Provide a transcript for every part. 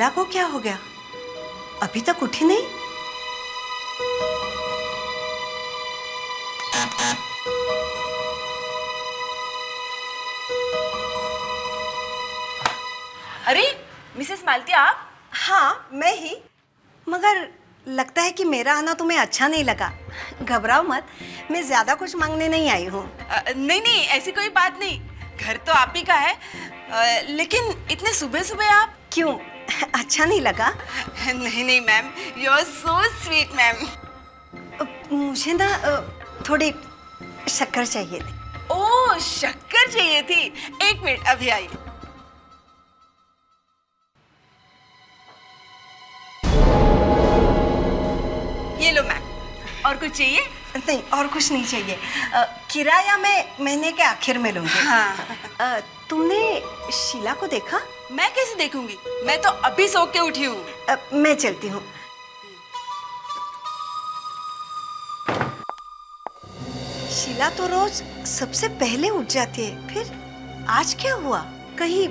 शीला को क्या हो गया? अभी तक उठी नहीं। अरे मिसेस मालती, आप? हाँ, मैं ही। मगर लगता है कि मेरा आना तुम्हें अच्छा नहीं लगा। घबराओ मत, मैं ज्यादा कुछ मांगने नहीं आई हूँ। नहीं नहीं, ऐसी कोई बात नहीं। घर तो आप ही का है। लेकिन इतने सुबह सुबह आप? क्यों, अच्छा नहीं लगा? नहीं नहीं ma'am, you are so sweet ma'am. मुझे ना थोड़ी शक्कर चाहिए थी। ओह, शक्कर चाहिए थी? एक मिनट, अभी आई। ये लो मैम। और कुछ चाहिए? नहीं, और कुछ नहीं चाहिए। किराया मैं महीने के आखिर में लूंगी। हाँ। तुमने शीला को देखा? मैं कैसे देखूंगी? मैं तो अभी सो के उठी हूँ। मैं चलती हूँ। शीला तो रोज सबसे पहले उठ जाती है, फिर आज क्या हुआ? कहीं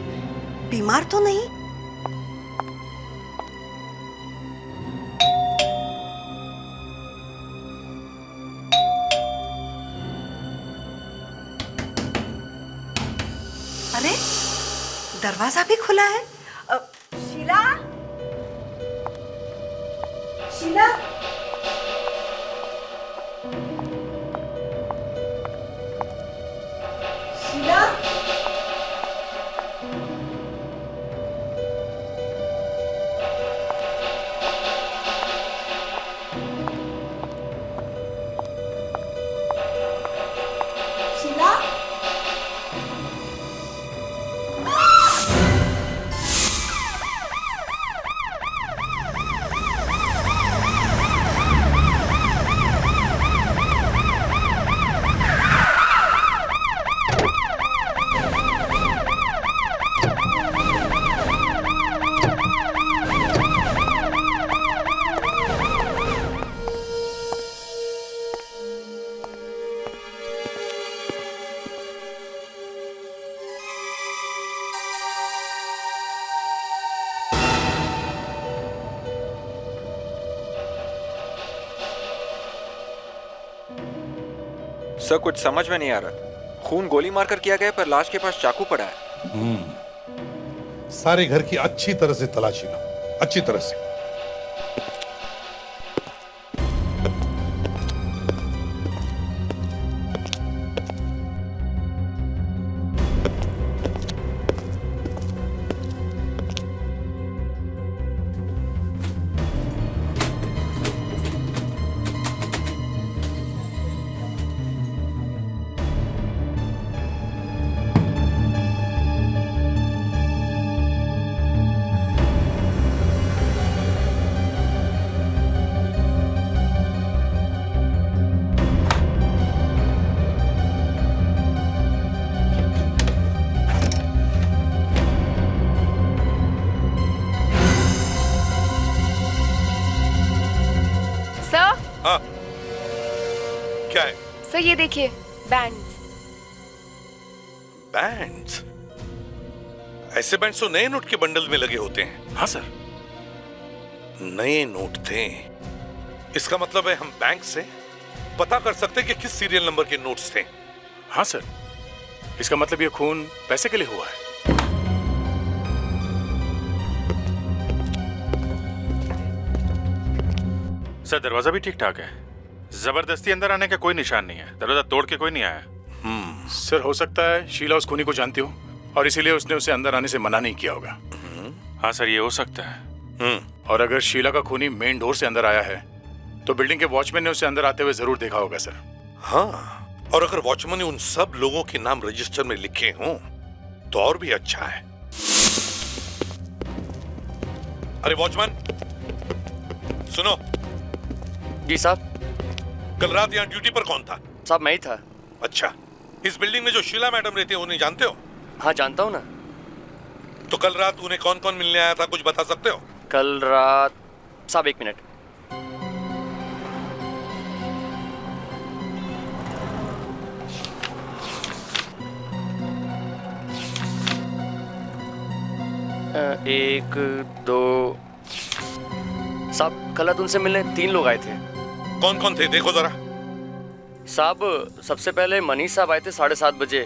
बीमार तो नहीं? अरे, दरवाजा भी खुला है। शीला, शीला, शीला। शीला। सर, कुछ समझ में नहीं आ रहा। खून गोली मारकर किया गया, पर लाश के पास चाकू पड़ा है। सारे घर की अच्छी तरह से तलाशी लो, अच्छी तरह से। सर, हाँ, क्या है? सर ये देखिए, बैंड्स। बैंड्स? ऐसे बैंड्स तो नए नोट के बंडल में लगे होते हैं। हाँ सर। नए नोट थे, इसका मतलब है हम बैंक से पता कर सकते हैं कि किस सीरियल नंबर के नोट्स थे। हाँ सर, इसका मतलब ये खून पैसे के लिए हुआ है। सर, दरवाजा भी ठीक ठाक है। जबरदस्ती अंदर आने का कोई निशान नहीं है। दरवाजा तोड़ के कोई नहीं आया। सर, हो सकता है शीला उस खूनी को जानती हो और इसीलिए उसने उसे अंदर आने से मना नहीं किया होगा। हाँ सर, ये हो सकता है। और अगर शीला का खूनी मेन डोर से अंदर आया है तो बिल्डिंग के वॉचमैन ने उसे अंदर आते हुए जरूर देखा होगा सर। हाँ, और अगर वॉचमैन ने उन सब लोगों के नाम रजिस्टर में लिखे हों तो और भी अच्छा है। अरे वॉचमैन, सुनो। जी साहब। कल रात यहाँ ड्यूटी पर कौन था? साहब मैं ही था। अच्छा, इस बिल्डिंग में जो शीला मैडम रहती है उन्हें जानते हो? हाँ जानता हूँ ना। तो कल रात उन्हें कौन कौन मिलने आया था, कुछ बता सकते हो? कल रात साहब, एक मिनट। एक दो साहब, कल रात उनसे मिलने 3 लोग आए थे। कौन कौन थे देखो जरा। साहब सबसे पहले मनीष साहब आए थे 7:30 बजे।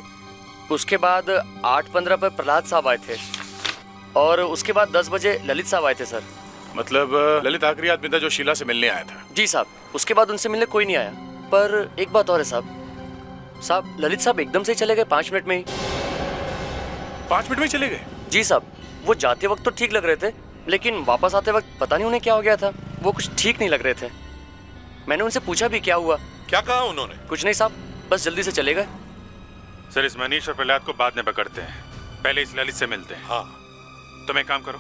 उसके बाद 8:15 पर प्रहलाद साहब आए थे और उसके बाद 10 बजे ललित साहब आए थे सर। मतलब ललित आखिरी आदमी था जो शीला से मिलने आया था। जी साहब, उसके बाद उनसे मिलने कोई नहीं आया। पर एक बात और है साहब, ललित साहब एकदम से ही चले गए 5 मिनट में ही। 5 मिनट में चले गए? जी साहब, वो जाते वक्त तो ठीक लग रहे थे, लेकिन वापस आते वक्त पता नहीं उन्हें क्या हो गया था। वो कुछ ठीक नहीं लग रहे थे। मैंने उनसे पूछा भी क्या हुआ। क्या कहा उन्होंने? कुछ नहीं साहब, बस जल्दी से चले गए। सर, इस मनीष और प्रहलाद को बाद में पकड़ते हैं, पहले इस ललित से मिलते हैं। हाँ। तुम एक काम करो,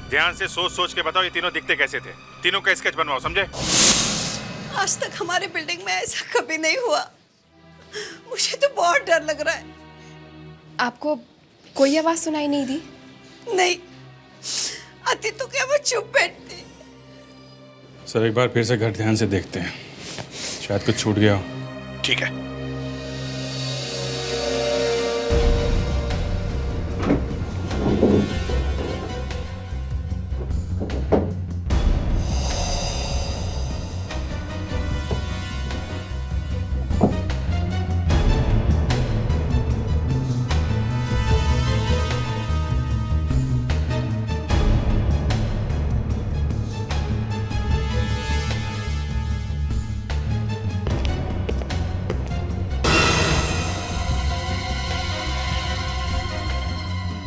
ध्यान से सोच सोच के बताओ ये तीनों दिखते कैसे थे। तीनों का स्केच बनवाओ, समझे? आज तक हमारे बिल्डिंग में ऐसा कभी नहीं हुआ। मुझे तो बहुत डर लग रहा है। आपको कोई आवाज सुनाई नहीं दी? नहीं आती तो क्या वो चुप बैठती। सर, एक बार फिर से घर ध्यान से देखते हैं, शायद कुछ छूट गया हो। ठीक है।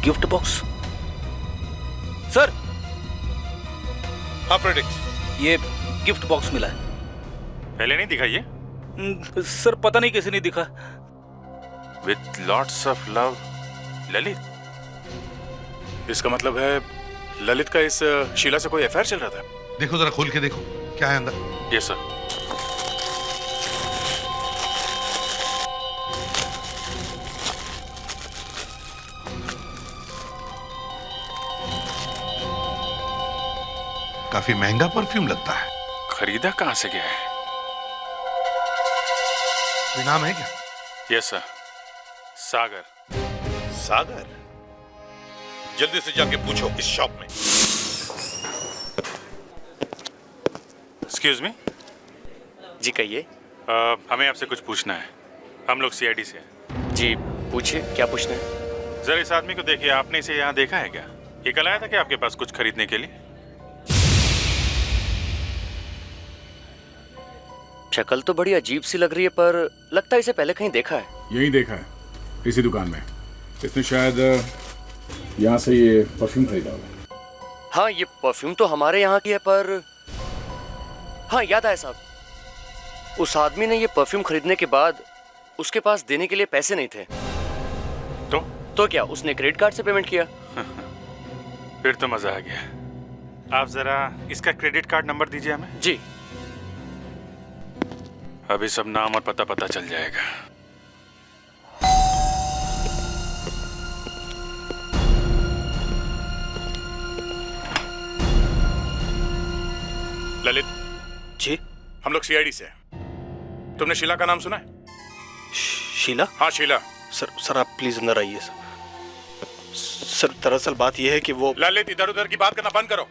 Gift box sir. हाँ फ्रेडिक्स, ये गिफ्ट बॉक्स मिला है। पहले नहीं दिखा ये? सर पता नहीं कैसे नहीं दिखा। With lots of love, Lalit. इसका मतलब है ललित का इस शीला से कोई अफेयर चल रहा था। देखो जरा, खोल के देखो क्या है अंदर। Yes sir. काफी महंगा परफ्यूम लगता है। खरीदा कहाँ से गया है? कोई नाम है क्या? यस सर, सागर। सागर? जल्दी से जाके पूछो इस शॉप में। Excuse me. जी कहिए। हमें आपसे कुछ पूछना है। हम लोग सीआईडी से हैं। जी पूछिए, क्या पूछना है? जरा इस आदमी को देखिए, आपने इसे यहाँ देखा है क्या? ये कल आया था क्या आपके पास कुछ खरीदने के लिए? शक्ल तो बड़ी अजीब सी लग रही है, पर लगता है इसे पहले कहीं देखा है। यही देखा है, इसी दुकान में। इसने शायद यहाँ से ये परफ्यूम खरीदा होगा। हाँ, ये परफ्यूम तो हमारे यहाँ की है, पर हाँ याद आया साहब, उस आदमी ने ये परफ्यूम खरीदने के बाद उसके पास देने के लिए पैसे नहीं थे। तो क्या उसने क्रेडिट कार्ड से पेमेंट किया? फिर तो मजा आ गया। आप जरा इसका क्रेडिट कार्ड नंबर दीजिए हमें। जी। अभी सब नाम और पता चल जाएगा। ललित जी। हम लोग सीआईडी से हैं। तुमने शीला का नाम सुना है? शीला? हाँ शीला। सर आप प्लीज अंदर आइए। सर दरअसल बात यह है कि वो। ललित, इधर उधर की बात करना बंद करो।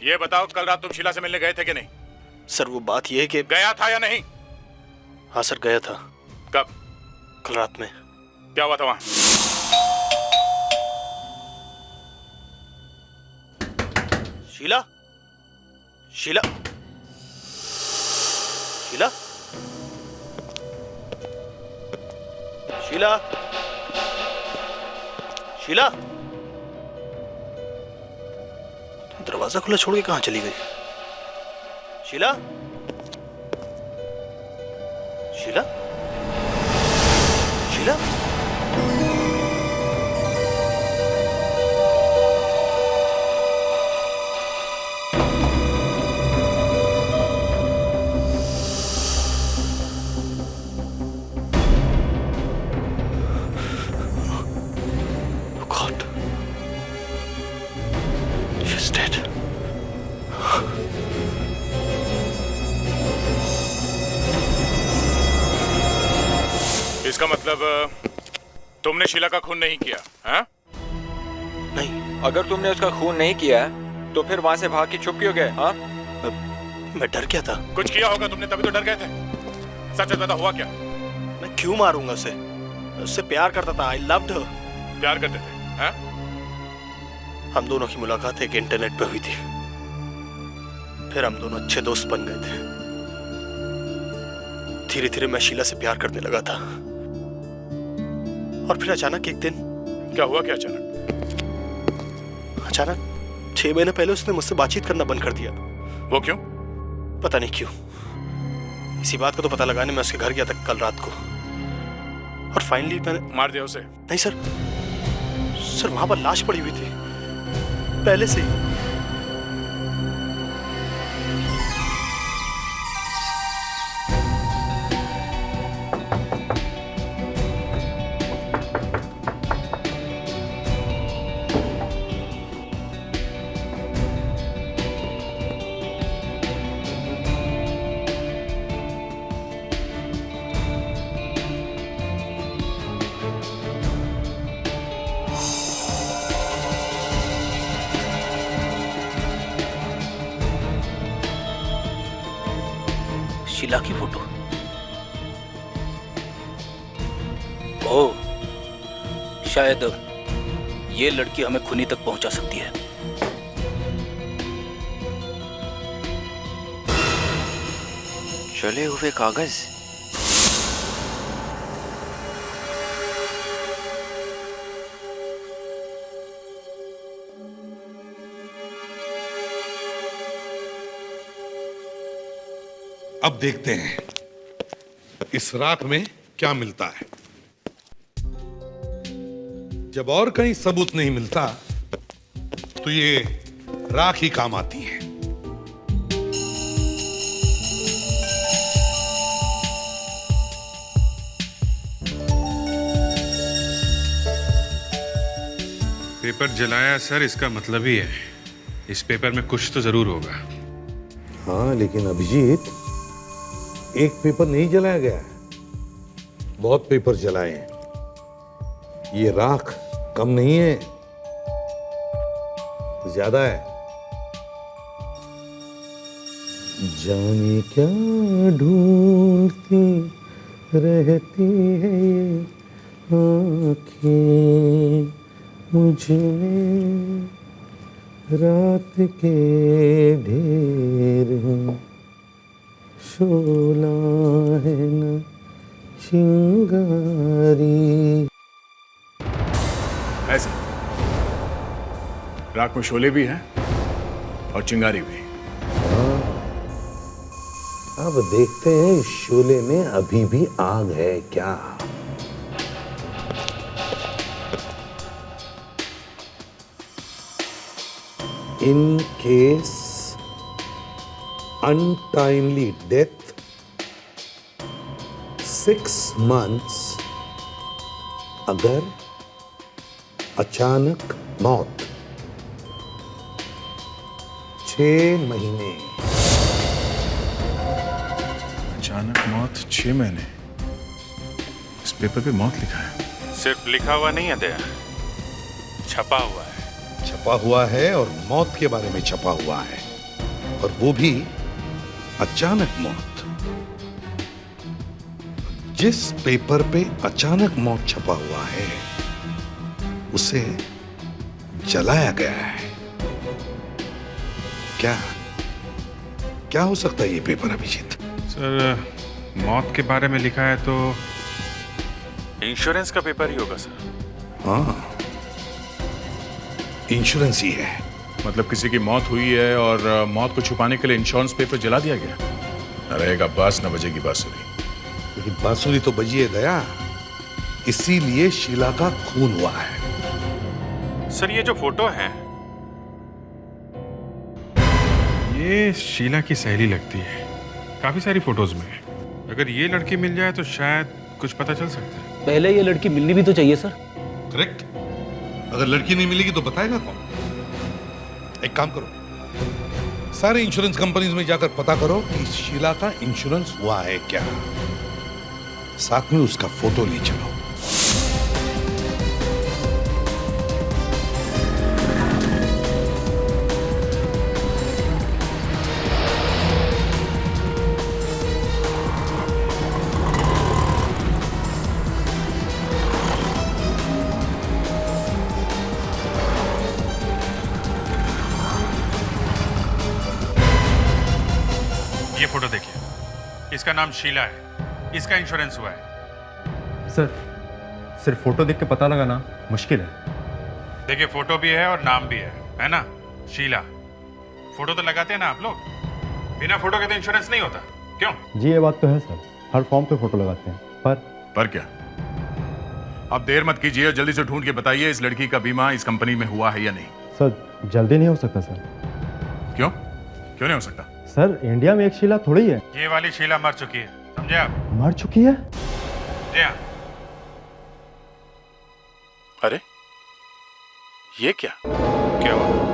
ये बताओ, कल रात तुम शीला से मिलने गए थे कि नहीं? सर वो बात यह है कि। गया था या नहीं? हाँ सर गया था। कब? कल रात में। क्या हुआ था वहां? शीला? शीला? शीला? शीला? शीला? दरवाजा खुला छोड़ के कहां चली गई? Sheila? Sheila? Sheila? God. She's dead. इसका मतलब तुमने शीला का खून नहीं किया, हाँ? नहीं अगर तुमने उसका खून नहीं किया है तो फिर वहां से भाग के छुप क्यों गए? हाँ, मैं डर गया था। कुछ किया होगा तुमने, तभी तो डर गए थे। सच बता, हुआ क्या? मैं क्यों मारूंगा उसे? उससे प्यार करता था। I loved her. प्यार करते थे? हाँ? हम दोनों की मुलाकात एक इंटरनेट पे हुई थी, फिर हम दोनों अच्छे दोस्त बन गए थे। धीरे धीरे मैं शीला से प्यार करने लगा था, और फिर अचानक एक दिन। क्या हुआ क्या अचानक? अचानक 6 महीने पहले उसने मुझसे बातचीत करना बंद कर दिया। वो क्यों? पता नहीं क्यों। इसी बात का तो पता लगाने मैं उसके घर गया था कल रात को, और फाइनली मैंने। मार दिया उसे? नहीं सर, सर वहां पर लाश पड़ी हुई थी पहले से ही। शीला की फोटो। ओह, शायद ये लड़की हमें खूनी तक पहुंचा सकती है। चले हुए कागज। अब देखते हैं इस राख में क्या मिलता है। जब और कहीं सबूत नहीं मिलता तो ये राख ही काम आती है। पेपर जलाया सर, इसका मतलब ही है इस पेपर में कुछ तो जरूर होगा। हाँ, लेकिन अभिजीत, एक पेपर नहीं जलाया गया है, बहुत पेपर जलाए हैं। ये राख कम नहीं है, ज्यादा है। जाने क्या ढूंढती रहती है ये आँखें मुझमें, रात के ढेर हैं, शोला है न चिंगारी। ऐसा राख में शोले भी हैं और चिंगारी भी। अब देखते हैं इस शोले में अभी भी आग है क्या। In case untimely death, 6 months, अगर अचानक मौत 6 महीने। अचानक मौत 6 महीने। इस पेपर पे मौत लिखा है। सिर्फ लिखा हुआ नहीं है दया, छपा हुआ है। छपा हुआ है और मौत के बारे में छपा हुआ है, और वो भी अचानक मौत। जिस पेपर पे अचानक मौत छपा हुआ है उसे जलाया गया है। क्या हो सकता है ये पेपर अभिजीत? सर, मौत के बारे में लिखा है तो इंश्योरेंस का पेपर ही होगा सर। हाँ, इंश्योरेंस ही है। मतलब किसी की मौत हुई है और मौत को छुपाने के लिए इंश्योरेंस पेपर जला दिया गया। न रहेगा बांस न बजेगी बांसुरी। लेकिन बांसुरी तो बजी है दया, इसीलिए शीला का खून हुआ है। सर, ये जो फोटो है ये शीला की सहेली लगती है, काफी सारी फोटोज में। अगर ये लड़की मिल जाए तो शायद कुछ पता चल सकता है। पहले ये लड़की मिलनी भी तो चाहिए सर। करेक्ट। अगर लड़की नहीं मिलेगी तो बताएगा कौन? एक काम करो, सारे इंश्योरेंस कंपनीज में जाकर पता करो कि शीला का इंश्योरेंस हुआ है क्या। साथ में उसका फोटो ले चलो। ये फोटो देखिए, इसका नाम शीला है, इसका इंश्योरेंस हुआ है। सर सिर्फ फोटो देख के पता लगाना मुश्किल है। देखिए फोटो भी है और नाम भी है ना? शीला। फोटो तो लगाते हैं ना आप लोग? बिना फोटो के तो इंश्योरेंस नहीं होता, क्यों? जी ये बात तो है सर, हर फॉर्म पे फोटो लगाते हैं, पर क्या? अब देर मत कीजिए और जल्दी से ढूंढ के बताइए इस लड़की का बीमा इस कंपनी में हुआ है या नहीं। सर जल्दी नहीं हो सकता सर। क्यों? क्यों नहीं हो सकता? सर इंडिया में एक शीला थोड़ी है। ये वाली शीला मर चुकी है, समझे आप? मर चुकी है? जी हाँ। अरे ये क्या हुआ?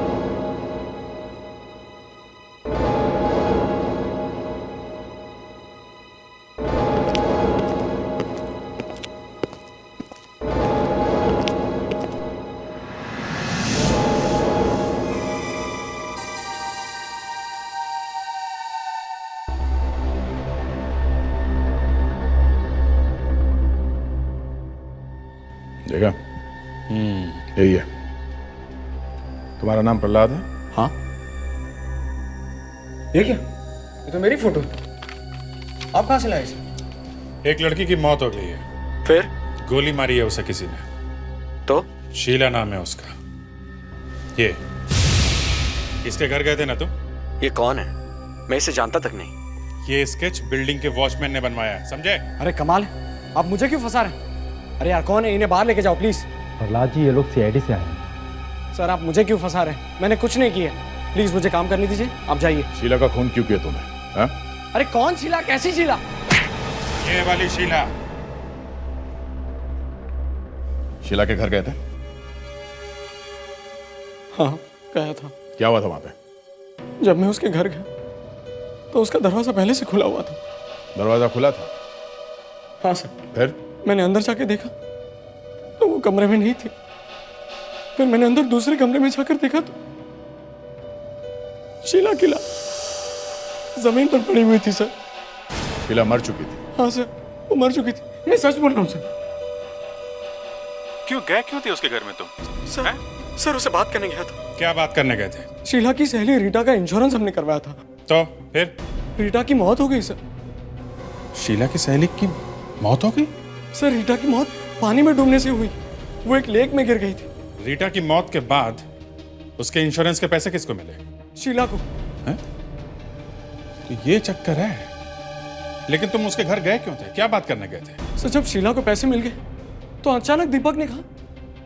देखा? यही है। तुम्हारा नाम प्रहलाद है? हाँ। ये क्या? ये तो मेरी फोटो है। आप कहाँ से लाए इसे? एक लड़की की मौत हो गई है। फिर? गोली मारी है उसे किसी ने। तो? शीला नाम है उसका। ये इसके घर गए थे ना तुम? ये कौन है? मैं इसे जानता तक नहीं। ये स्केच बिल्डिंग के वॉचमैन ने बनवाया है, समझे? अरे कमाल है, आप मुझे क्यों फंसा रहे हैं? अरे यार कौन है? इन्हें बाहर लेके जाओ प्लीज। प्रहलाद जी ये लोग सीआईडी से आए हैं। सर आप मुझे क्यों फंसा रहे हैं? मैंने कुछ नहीं किया। प्लीज मुझे काम करने दीजिए, आप जाइए। शीला का खून क्यों किया तुमने? हाँ? अरे कौन शीला? कैसी शीला? ये वाली शीला। शीला के घर गए थे? हाँ गया था। क्या हुआ था वहां पे? जब मैं उसके घर गया तो उसका दरवाजा पहले से खुला हुआ था। दरवाजा खुला था? हाँ सर। फिर? मैंने अंदर जाके देखा तो वो कमरे में नहीं थी। फिर मैंने अंदर दूसरे कमरे में जाकर देखा तो शीला किला जमीन पर पड़ी हुई थी सर। शीला मर चुकी थी? हाँ सर, वो मर चुकी थी। मैं सच बोल रहा हूँ सर। क्यों गए क्यों थे उसके घर में तुम? सर उससे बात करने गया था। क्या बात करने गए थे? शीला की सहेली रीटा का इंश्योरेंस हमने करवाया था। तो फिर? रीटा की मौत हो गई सर। शीला की सहेली की मौत हो गई? सर रीटा की मौत पानी में डूबने से हुई। वो एक लेक में गिर गई थी। रीटा की मौत के बाद उसके इंश्योरेंस के पैसे किसको मिले? शीला को। हैं? तो ये चक्कर है। लेकिन तुम उसके घर गए क्यों थे? क्या बात करने गए थे? सर जब शीला को पैसे मिल गए तो अचानक दीपक ने कहा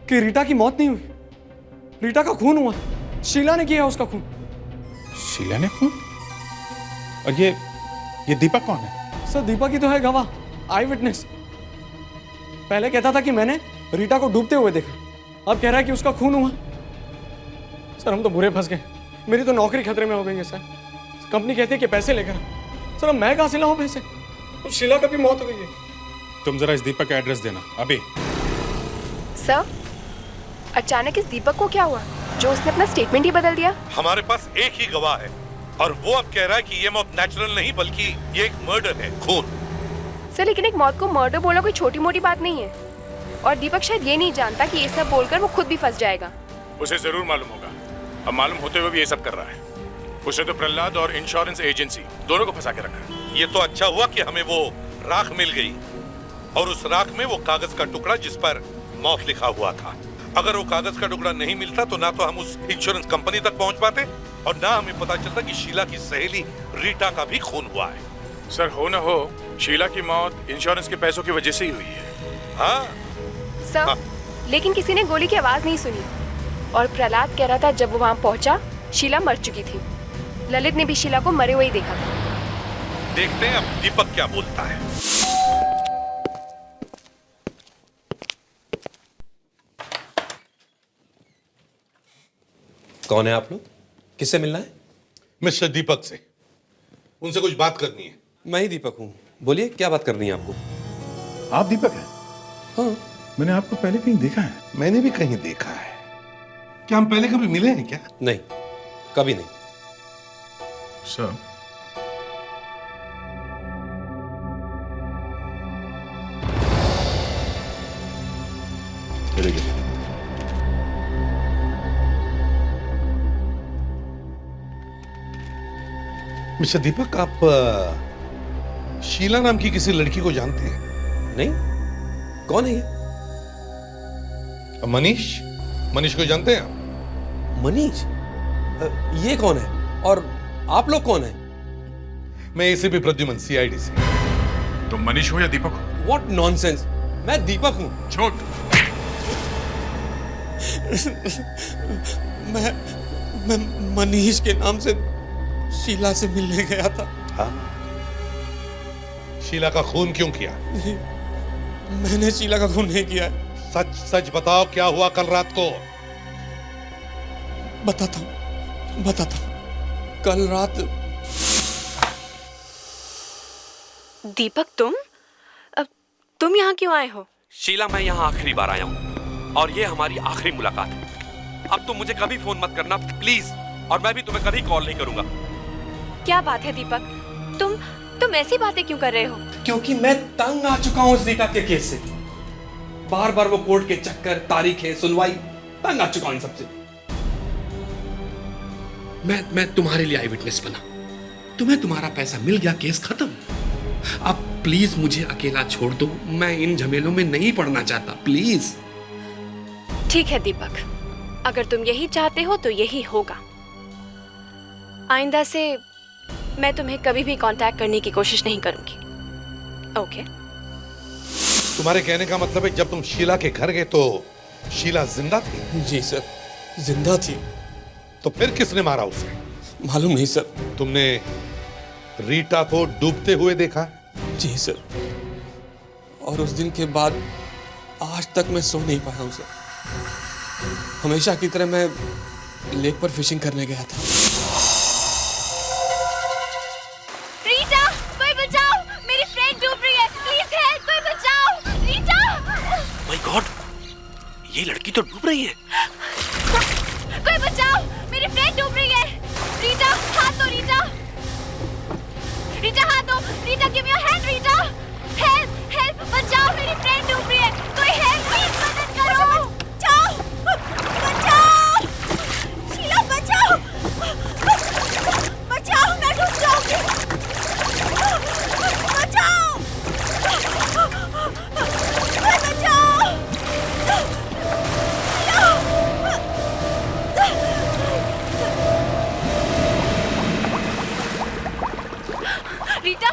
कि रीटा की मौत नहीं हुई, रीटा का खून हुआ। शीला ने किया उसका खून। शीला ने खून? और ये दीपक कौन है? सर दीपक ही तो है गवाह, आई विटनेस। पहले कहता था कि मैंने रीटा को डूबते हुए देखा, अब कह रहा है कि उसका खून हुआ। सर हम तो बुरे फंस गए। मेरी तो नौकरी खतरे में हो गई है सर। कंपनी कहती है कि पैसे लेकर आ। सर अब मैं कहाँ से लाऊं पैसे? तो शीला का भी मौत हो गई है। तुम जरा इस दीपक का एड्रेस देना अभी। सर अचानक इस दीपक को क्या हुआ जो उसने अपना स्टेटमेंट ही बदल दिया? हमारे पास एक ही गवाह है और वो अब कह रहा है कि ये मौत नेचुरल नहीं बल्कि ये एक मर्डर है, खून। सर लेकिन एक मौत को मर्डर बोलना कोई छोटी मोटी बात नहीं है। और दीपक शायद ये नहीं जानता कि ये सब बोलकर वो खुद भी फंस जाएगा। उसे जरूर मालूम होगा। अब मालूम होते हुए भी ये सब कर रहा है। उसे तो प्रहलाद और इंश्योरेंस एजेंसी दोनों को फंसा के रखा। ये तो अच्छा हुआ कि हमें वो राख मिल गई और उस राख में वो कागज का टुकड़ा जिस पर मौत लिखा हुआ था। अगर वो कागज का टुकड़ा नहीं मिलता तो ना तो हम उस इंश्योरेंस कंपनी तक पहुंच पाते और ना हमें पता चलता कि शीला की सहेली रीटा का भी खून हुआ है। सर हो ना हो शीला की मौत इंश्योरेंस के पैसों की वजह से ही हुई है। हाँ सर लेकिन किसी ने गोली की आवाज नहीं सुनी और प्रहलाद कह रहा था जब वो वहां पहुंचा शीला मर चुकी थी। ललित ने भी शीला को मरे हुए ही देखा था। देखते हैं अब दीपक क्या बोलता है। कौन है आप लोग? किससे मिलना है? मिस्टर दीपक से। उनसे कुछ बात करनी है। मैं ही दीपक हूँ, बोलिए क्या बात करनी है आपको? आप दीपक हैं? हाँ। मैंने आपको पहले कहीं देखा है। मैंने भी कहीं देखा है। क्या हम पहले कभी मिले हैं क्या? नहीं, कभी नहीं। सर मिस्टर दीपक, आप शीला नाम की किसी लड़की को जानते हैं? नहीं, कौन है ये? मनीष, मनीष को जानते हैं आप? मनीष? ये कौन है? और आप लोग कौन है? मैं एसीपी प्रद्युमन, सीआईडी से। तुम मनीष हो या दीपक हो? What nonsense! मैं दीपक हूं। छोट। मैं मनीष के नाम से शीला से मिलने गया था। हाँ? शीला का खून क्यों किया? मैंने शीला का खून नहीं किया। सच सच बताओ, क्या हुआ कल रात को? बताता हूं। कल रात दीपक, तुम यहाँ क्यों आए हो? शीला, मैं यहाँ आखिरी बार आया हूँ और ये हमारी आखिरी मुलाकात है। अब तुम मुझे कभी फोन मत करना प्लीज, और मैं भी तुम्हें कभी कॉल नहीं करूंगा। क्या बात है दीपक, तुम ऐसी बातें क्यों कर रहे हो? क्योंकि मैं तंग आ चुका हूं उस रीटा के केस से। बार बार वो कोर्ट के चक्कर, तारीखें, सुनवाई, तंग आ चुका हूं इन सबसे। मैं तुम्हारे लिए आई विटनेस बना, तुम्हें तुम्हारा पैसा मिल गया, केस खत्म। अब प्लीज मुझे अकेला छोड़ दो, मैं इन झमेलों में नहीं पड़ना चाहता, प्लीज। ठीक है दीपक, अगर तुम यही चाहते हो तो यही होगा। आइंदा से मैं तुम्हें कभी भी कांटेक्ट करने की कोशिश नहीं करूंगी। ओके? तुम्हारे कहने का मतलब है जब तुम शीला के घर गए तो शीला जिंदा थी? जी सर, जिंदा थी। तो फिर किसने मारा उसे? मालूम नहीं सर। तुमने रीटा को डूबते हुए देखा? जी सर, और उस दिन के बाद आज तक मैं सो नहीं पाया हूं सर। हमेशा की तरह मैं लेक पर फिशिंग करने गया था। रीटा, कोई बचाओ, मेरी फ्रेंड डूब रही है, प्लीज हेल्प, कोई बचाओ, रीटा। माय गॉड, ये लड़की तो डूब रही है। कोई बचाओ, मेरी फ्रेंड डूब रही है। रीटा, हाथ दो रीटा। रीटा, हाथ दो। Rita, give your hand Rita. Help, help, बचाओ, मेरी फ्रेंड डूब रही है। कोई हेल्प, प्लीज मदद करो। बचाओ, बचाओ, शीला बचाओ, बचाओ, मैं डूब जाऊंगी। बचाओ, बचाओ, रीटा,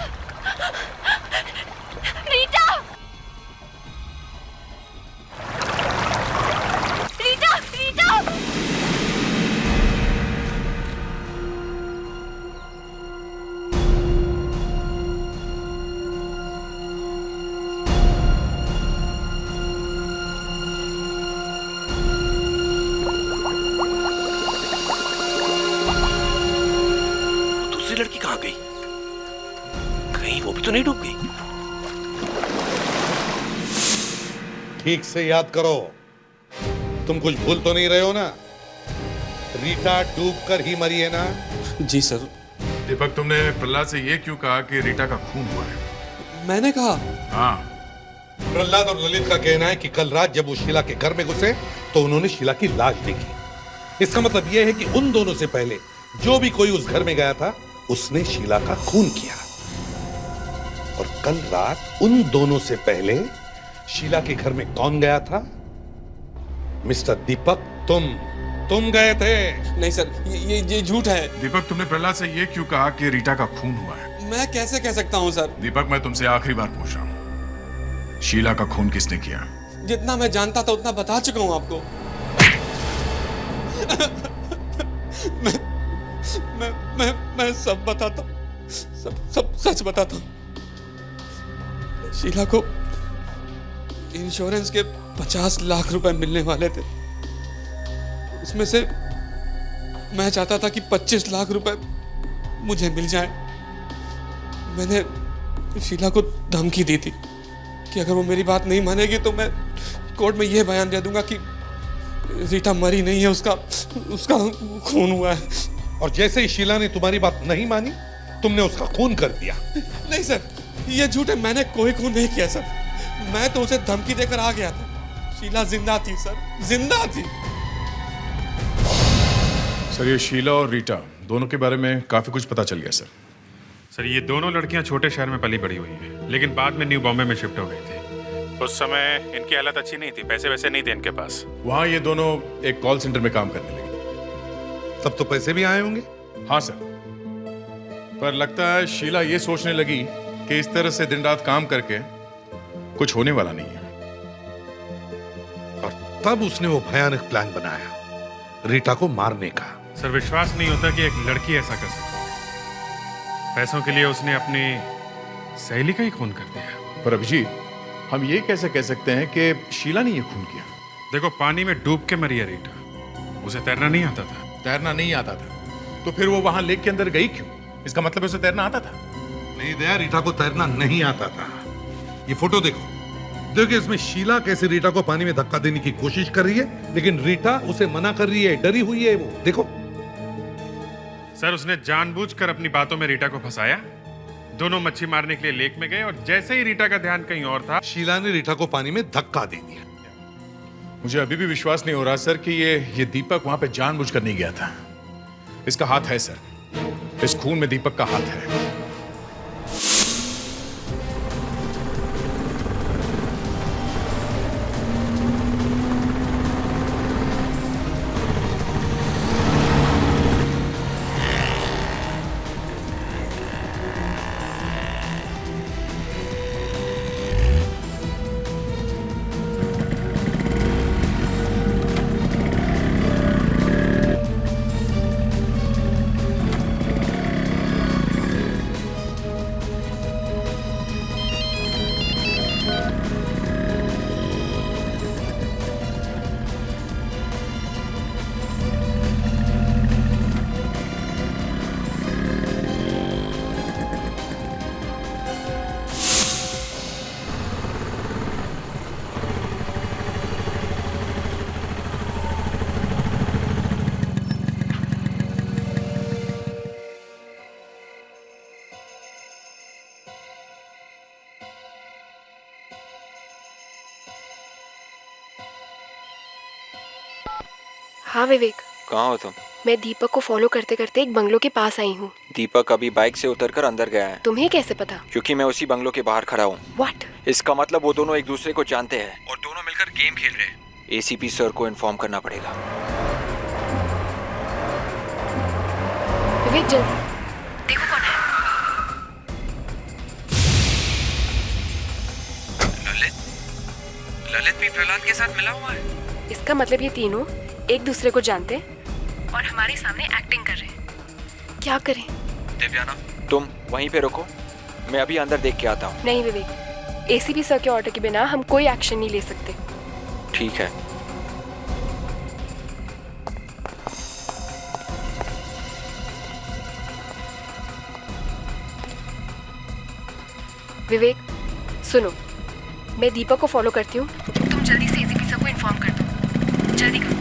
रीटा, रीटा, रीटा। दूसरी लड़की कहाँ गई? कहीं वो भी तो नहीं डूब गई? ठीक से याद करो, तुम कुछ भूल तो नहीं रहे हो ना? रीटा डूबकर ही मरी है ना? जी सर। दीपक, तुमने प्रहलाद से ये क्यों कहा कि रीटा का खून हुआ है? मैंने कहा? हाँ। प्रहलाद और ललित का कहना है कि कल रात जब वो शीला के घर में घुसे तो उन्होंने शीला की लाश देखी। इसका मतलब यह है कि उन दोनों से पहले जो भी कोई उस घर में गया था उसने शीला का खून किया। और कल रात उन दोनों से पहले शीला के घर में कौन गया था? मिस्टर दीपक, तुम गए थे। नहीं सर, ये झूठ है। दीपक, तुमने प्रहलाद से ये क्यों कहा कि रीटा का खून हुआ है? मैं कैसे कह सकता हूँ सर? दीपक, मैं तुमसे आखिरी बार पूछ रहा हूँ, शीला का खून किसने किया? जितना मैं जानता था उतना बता चुका हूँ आपको। मैं सब बताता हूँ, सब सच बताता हूँ। शीला को इंश्योरेंस के 50 लाख रुपए मिलने वाले थे। उसमें से मैं चाहता था कि 25 लाख रुपए मुझे मिल जाए। मैंने शीला को धमकी दी थी कि अगर वो मेरी बात नहीं मानेगी तो मैं कोर्ट में यह बयान दे दूंगा कि रीटा मरी नहीं है, उसका खून हुआ है। और जैसे ही शीला ने तुम्हारी बात नहीं मानी, तुमने उसका खून कर दिया। नहीं सर, ये झूठ है। मैंने कोई खून नहीं किया सर। मैं तो उसे धमकी देकर आ गया था। शीला जिंदा थी सर, जिंदा थी। सर, ये शीला और रीटा दोनों के बारे में काफी कुछ पता चल गया सर। सर ये दोनों लड़कियां छोटे शहर में पली बड़ी हुई हैं, लेकिन बाद में न्यू बॉम्बे में शिफ्ट हो गई थी। उस समय इनकी हालत अच्छी नहीं थी, पैसे वैसे नहीं थे इनके पास। वहाँ ये दोनों एक कॉल सेंटर में काम करने लगे। तब तो पैसे भी आए होंगे। हाँ सर, पर लगता है शीला ये सोचने लगी कि इस तरह से दिन रात काम करके कुछ होने वाला नहीं है, और तब उसने वो भयानक प्लान बनाया रीटा को मारने का। सर विश्वास नहीं होता कि एक लड़की ऐसा कर सकती है। पैसों के लिए उसने अपनी सहेली का ही खून कर दिया। पर अभिजीत, हम ये कैसे कह सकते हैं कि शीला ने ये खून किया? देखो पानी में डूब के मरी है रीटा, उसे तैरना नहीं आता था। तैरना नहीं आता था तो फिर वो वहां लेक के अंदर गई क्यों? इसका मतलब उसे तैरना आता था? नहीं दया, रीटा को तैरना नहीं आता था। ये फोटो देखो, देखो इसमें शीला कैसे रीटा को पानी में धक्का देने की कोशिश कर रही है, लेकिन रीटा उसे मना कर रही है, डरी हुई है वो। देखो सर उसने जानबूझकर अपनी बातों में रीटा को फंसाया। दोनों मच्छी मारने के लिए लेक में गए और जैसे ही रीटा का ध्यान कहीं और था, शीला ने रीटा को पानी में धक्का दे दिया। मुझे अभी भी विश्वास नहीं हो रहा सर कि ये दीपक वहां पे जानबूझकर नहीं गया था। इसका हाथ है सर, इस खून में दीपक का हाथ है। हाँ विवेक, कहाँ हो तुम? मैं दीपक को फॉलो करते करते एक बंगलो के पास आई हूँ। दीपक अभी बाइक से उतरकर अंदर गया है। तुम्हें कैसे पता? क्योंकि मैं उसी बंगलो के बाहर खड़ा हूँ। What? इसका मतलब वो दोनों एक दूसरे को जानते हैं और दोनों मिलकर गेम खेल रहे हैं। एसीपी सर को इन्फॉर्म करना पड़ेगा। विवेक जल्दी देखो कौन है। ललित भी प्रहलाद के साथ मिला हुआ है। इसका मतलब ये तीनों एक दूसरे को जानते और हमारे सामने एक्टिंग कर रहे हैं। क्या करें? दिव्याना तुम वहीं पे रुको, मैं अभी अंदर देख के आता हूँ। नहीं विवेक, एसीपी सर के ऑर्डर के बिना हम कोई एक्शन नहीं ले सकते। ठीक है। विवेक सुनो, मैं दीपक को फॉलो करती हूँ, तुम जल्दी से एसीपी सर को इन्फॉर्म कर दो। जल्दी करो।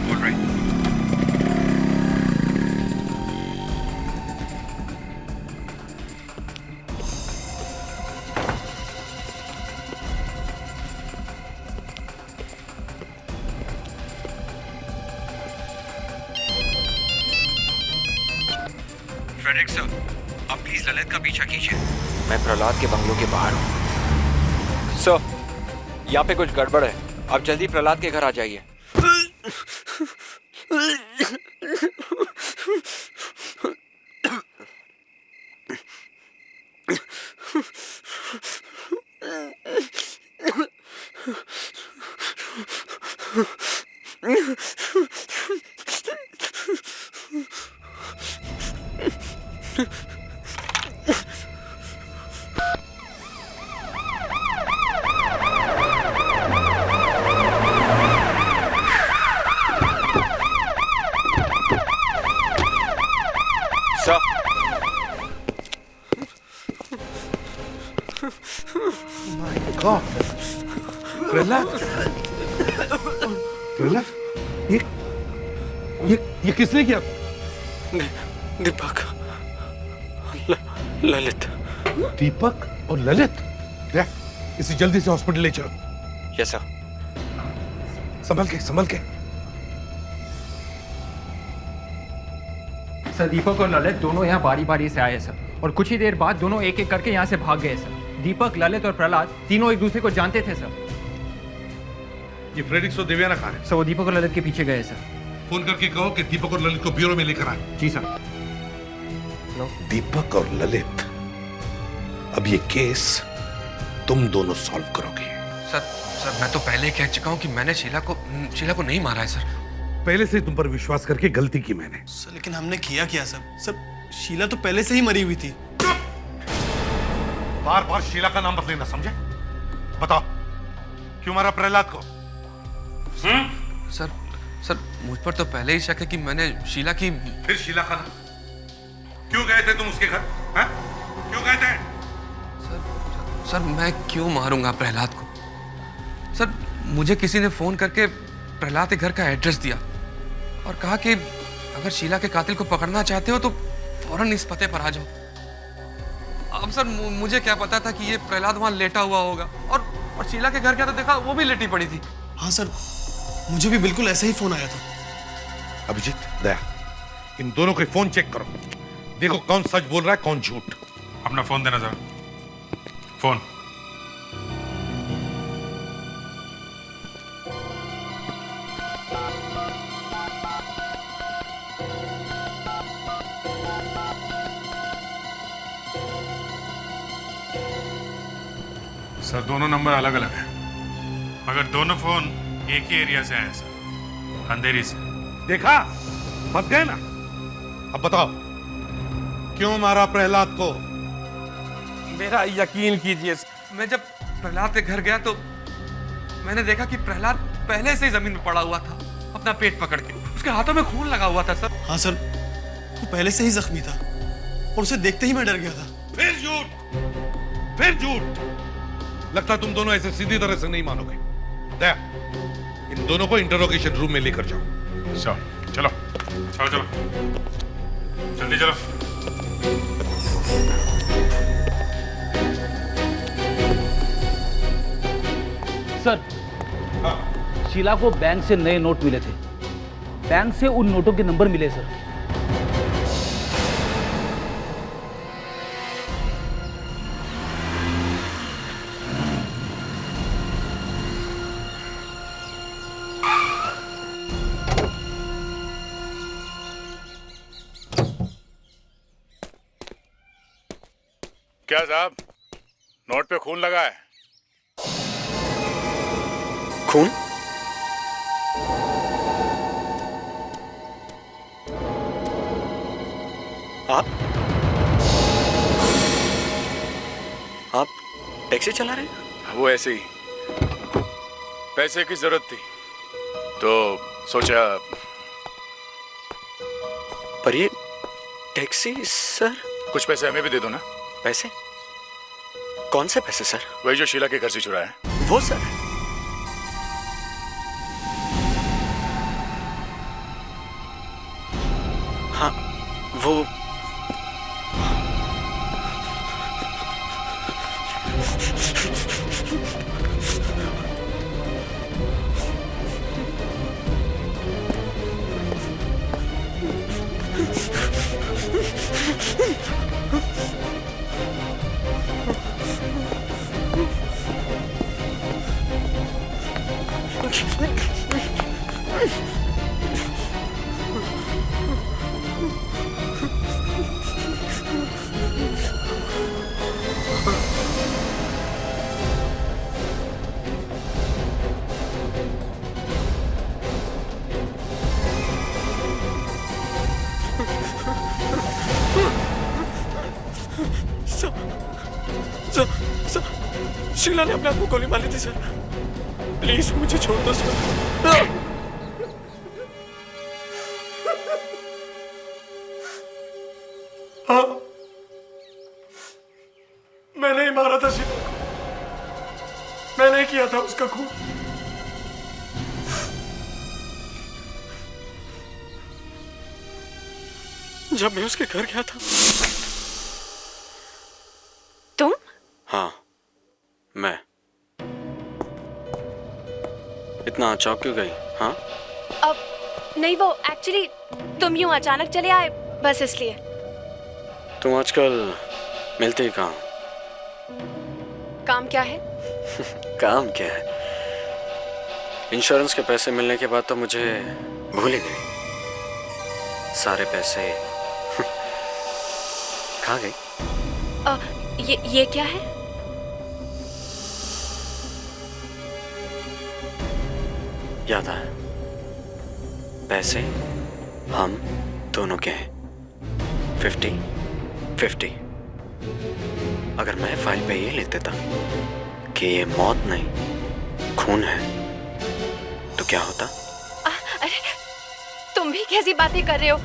फ्रेडरिक सर, आप प्लीज ललित का पीछा कीजिए। मैं प्रहलाद के बंगलो के बाहर हूँ। सर, यहाँ पे कुछ गड़बड़ है, आप जल्दी प्रहलाद के घर आ जाइए। प्रहलाद, ये किसने किया? दीपक, ललित। दीपक और ललित? इसे जल्दी से हॉस्पिटल ले चलो। Yes sir. संभल के, संभल के। सर दीपक और ललित दोनों यहाँ बारी बारी से आए सर, और कुछ ही देर बाद दोनों एक एक करके यहाँ से भाग गए सर। दीपक, ललित और प्रहलाद तीनों एक दूसरे को जानते थे सर। ये फ्रेडिक्स और देवयाना कहाँ है? सर वो दीपक और ललित के पीछे गए सर। फोन करके कहो कि दीपक और ललित को ब्यूरो में लेकर आए। जी सर। दीपक और ललित, अब ये केस तुम दोनों सॉल्व करोगे। सर मैं तो पहले कह चुका हूँ कि मैंने शीला को नहीं मारा है सर। पहले से तुम पर विश्वास करके गलती की मैंने। सर लेकिन हमने किया क्या सर? शीला तो पहले से ही मरी हुई थी। बार बार शीला का नाम मत लेना, समझे? बताओ क्यों मारा प्रहलाद को? सर मुझ पर तो पहले ही शक है कि मैंने शीला की। फिर शीला का नाम क्यों गए थे तुम उसके घर? हैं? क्यों गए थे? सर मैं क्यों मारूंगा प्रहलाद को? सर मुझे किसी ने फोन करके प्रहलाद के घर का एड्रेस दिया और कहा कि अगर शीला के कातिल को पकड़ना चाहते हो तो फौरन इस पते पर आ जाओ। अब सर मुझे क्या पता था कि ये प्रहलाद वहां लेटा हुआ होगा, और शीला के घर क्या तो देखा वो भी लेटी पड़ी थी। हाँ सर, मुझे भी बिल्कुल ऐसा ही फोन आया था। अभिजीत, दया, इन दोनों के फोन चेक करो, देखो कौन सच बोल रहा है कौन झूठ। अपना फोन देना जरा। फोन। सर दोनों नंबर अलग अलग हैं, मगर दोनों फोन एक ही एरिया से आए सर, अंधेरी से। देखा, फंस गए ना। अब बताओ क्यों मारा प्रहलाद को? मेरा यकीन कीजिए, मैं जब प्रहलाद के घर गया तो मैंने देखा कि प्रहलाद पहले से ही जमीन में पड़ा हुआ था, अपना पेट पकड़ के। उसके हाथों में खून लगा हुआ था सर। हाँ सर, वो पहले से ही जख्मी था और उसे देखते ही मैं डर गया था। फिर झूठ, फिर झूठ। लगता तुम दोनों ऐसे सीधी तरह से नहीं मानोगे। दया, इन दोनों को इंटरोगेशन रूम में लेकर जाओ। चलो चलो चलो जल्दी चलो। सर, शीला को बैंक से नए नोट मिले थे, बैंक से उन नोटों के नंबर मिले सर। क्या साहब, नोट पे खून लगा है? खून? आप टैक्सी चला रहे हैं? वो ऐसे ही, पैसे की जरूरत थी तो सोचा। पर ये टैक्सी सर? कुछ पैसे हमें भी दे दो ना। पैसे? कौन से पैसे सर? वही जो शीला के घर से चुराए। वो सर? हाँ वो शीला ने अपने आप को गोली मारी थी सर। प्लीज मुझे छोड़ दो सर। हाँ, मैंने ही मारा था शीला को, मैंने ही किया था उसका खून। जब मैं उसके घर गया था। तुम? हाँ, मैं। इतना चौंक क्यों गई? हाँ? अब नहीं, वो एक्चुअली तुम यूं अचानक चले आए, बस इसलिए। तुम आजकल मिलते ही कहाँ? काम क्या है? काम क्या है? इंश्योरेंस के पैसे मिलने के बाद तो मुझे भूल ही गई। सारे पैसे कहाँ गए? ये क्या है? याद आया, पैसे हम दोनों के हैं। 50-50। अगर मैं फाइल पे ये लिख देता कि ये मौत नहीं खून है तो क्या होता? अरे तुम भी कैसी बातें कर रहे हो?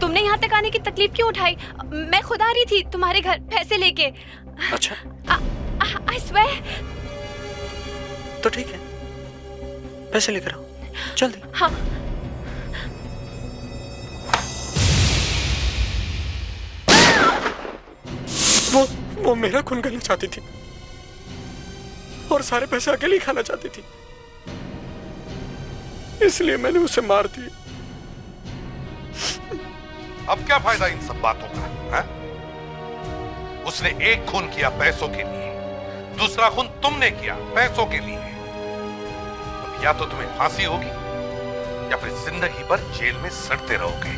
तुमने यहाँ तक आने की तकलीफ क्यों उठाई? मैं खुद आ रही थी तुम्हारे घर पैसे लेके। अच्छा, I swear। तो ठीक है, पैसे लेकर आओ जल्दी। हाँ। वो मेरा खून करना चाहती थी और सारे पैसे अकेले ही खाना चाहती थी, इसलिए मैंने उसे मार दिया। अब क्या फायदा इन सब बातों का, है? उसने एक खून किया पैसों के लिए, दूसरा खून तुमने किया पैसों के लिए। अब या तो तुम्हें फांसी होगी या फिर जिंदगी भर जेल में सड़ते रहोगे।